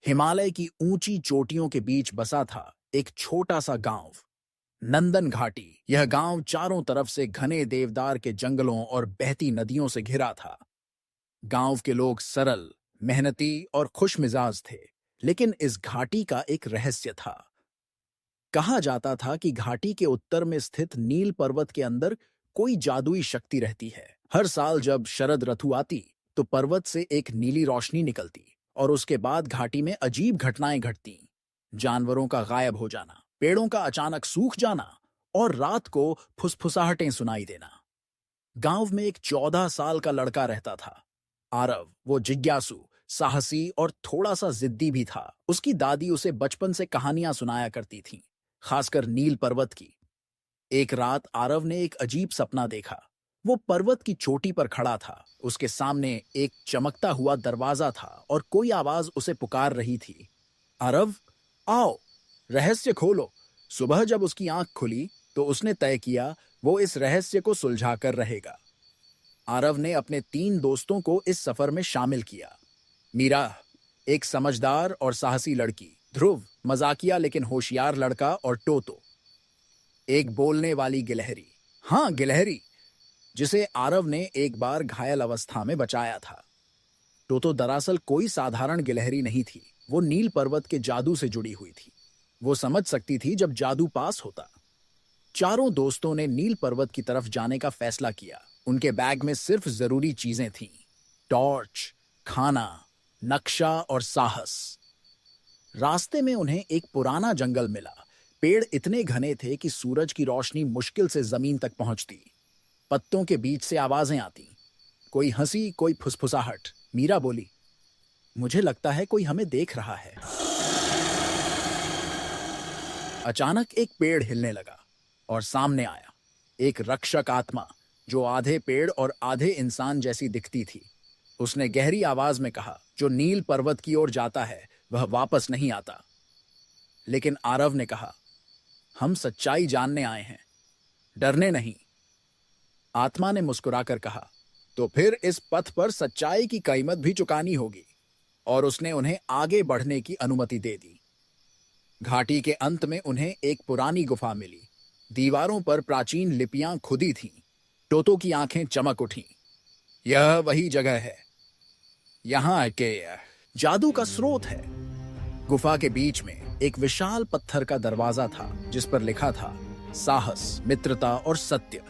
हिमालय की ऊंची चोटियों के बीच बसा था एक छोटा सा गांव, नंदन घाटी। यह गांव चारों तरफ से घने देवदार के जंगलों और बहती नदियों से घिरा था। गांव के लोग सरल, मेहनती और खुशमिजाज थे, लेकिन इस घाटी का एक रहस्य था। कहा जाता था कि घाटी के उत्तर में स्थित नील पर्वत के अंदर कोई जादुई शक्ति रहती है। हर साल जब शरद ऋतु आती, तो पर्वत से एक नीली रोशनी निकलती और उसके बाद घाटी में अजीब घटनाएं घटती। जानवरों का गायब हो जाना, पेड़ों का अचानक सूख जाना और रात को फुसफुसाहटें सुनाई देना। गांव में एक 14 साल का लड़का रहता था, आरव। वो जिज्ञासु, साहसी और थोड़ा सा जिद्दी भी था। उसकी दादी उसे बचपन से कहानियां सुनाया करती थीं, खासकर नील पर्वत की। एक रात आरव ने एक अजीब सपना देखा। वो पर्वत की चोटी पर खड़ा था, उसके सामने एक चमकता हुआ दरवाजा था और कोई आवाज उसे पुकार रही थी, आरव, आओ, रहस्य खोलो। सुबह जब उसकी आंख खुली, तो उसने तय किया वो इस रहस्य को सुलझा कर रहेगा। आरव ने अपने 3 दोस्तों को इस सफर में शामिल किया। मीरा, एक समझदार और साहसी लड़की, ध्रुव, मजाकिया लेकिन होशियार लड़का, और टोतो, एक बोलने वाली गिलहरी। हाँ, गिलहरी, जिसे आरव ने एक बार घायल अवस्था में बचाया था। टोतो दरअसल कोई साधारण गिलहरी नहीं थी, वो नील पर्वत के जादू से जुड़ी हुई थी। वो समझ सकती थी जब जादू पास होता। चारों दोस्तों ने नील पर्वत की तरफ जाने का फैसला किया। उनके बैग में सिर्फ जरूरी चीजें थीं, टॉर्च, खाना, नक्शा और साहस। रास्ते में उन्हें एक पुराना जंगल मिला। पेड़ इतने घने थे कि सूरज की रोशनी मुश्किल से जमीन तक पहुंचती। पत्तों के बीच से आवाजें आती, कोई हंसी, कोई फुसफुसाहट। मीरा बोली, मुझे लगता है कोई हमें देख रहा है। अचानक एक पेड़ हिलने लगा और सामने आया एक रक्षक आत्मा, जो आधे पेड़ और आधे इंसान जैसी दिखती थी। उसने गहरी आवाज में कहा, जो नील पर्वत की ओर जाता है वह वापस नहीं आता। लेकिन आरव ने कहा, हम सच्चाई जानने आए हैं, डरने नहीं। आत्मा ने मुस्कुराकर कहा, तो फिर इस पथ पर सच्चाई की कीमत भी चुकानी होगी। और उसने उन्हें आगे बढ़ने की अनुमति दे दी। घाटी के अंत में उन्हें एक पुरानी गुफा मिली। दीवारों पर प्राचीन लिपियां खुदी थीं। टोतो की आंखें चमक उठीं। यह वही जगह है, यहां के जादू का स्रोत है। गुफा के बीच में एक विशाल पत्थर का दरवाजा था, जिस पर लिखा था, साहस, मित्रता और सत्य।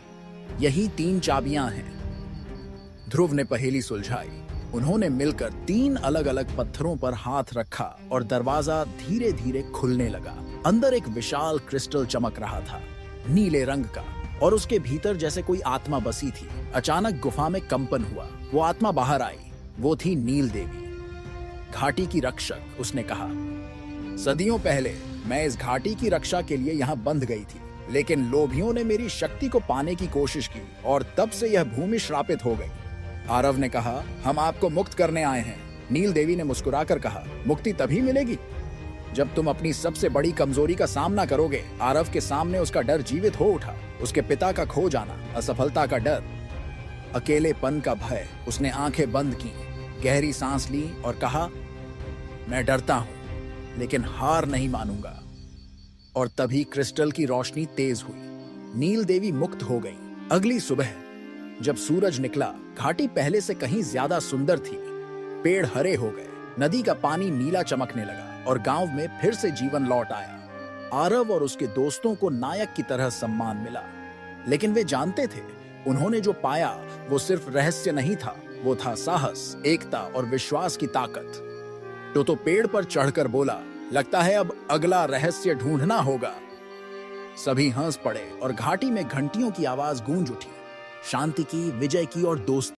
यही 3 चाबियां हैं। ध्रुव ने पहेली सुलझाई। उन्होंने मिलकर 3 अलग अलग पत्थरों पर हाथ रखा और दरवाजा धीरे धीरे खुलने लगा। अंदर एक विशाल क्रिस्टल चमक रहा था, नीले रंग का, और उसके भीतर जैसे कोई आत्मा बसी थी। अचानक गुफा में कंपन हुआ। वो आत्मा बाहर आई। वो थी नील देवी, घाटी की रक्षक। उसने कहा, सदियों पहले मैं इस घाटी की रक्षा के लिए यहाँ बंध गई थी, लेकिन लोभियों ने मेरी शक्ति को पाने की कोशिश की और तब से यह भूमि श्रापित हो गई। आरव ने कहा, हम आपको मुक्त करने आए हैं। नील देवी ने मुस्कुराकर कहा, मुक्ति तभी मिलेगी जब तुम अपनी सबसे बड़ी कमजोरी का सामना करोगे। आरव के सामने उसका डर जीवित हो उठा। उसके पिता का खो जाना, असफलता का डर, अकेलेपन का भय। उसने आंखें बंद की, गहरी सांस ली और कहा, मैं डरता हूं, लेकिन हार नहीं मानूंगा। और तभी क्रिस्टल की रोशनी तेज हुई। नील देवी मुक्त हो गई। अगली सुबह जब सूरज निकला, घाटी पहले से कहीं ज्यादा सुंदर थी। पेड़ हरे हो गए, नदी का पानी नीला चमकने लगा और गांव में फिर से जीवन लौट आया। आरव और उसके दोस्तों को नायक की तरह सम्मान मिला, लेकिन वे जानते थे उन्होंने जो पाया वो सिर्फ रहस्य नहीं था, वो था साहस, एकता और विश्वास की ताकत। तो पेड़ पर चढ़कर बोला, लगता है अब अगला रहस्य ढूंढना होगा। सभी हंस पड़े और घाटी में घंटियों की आवाज गूंज उठी, शांति की, विजय की और दोस्ती।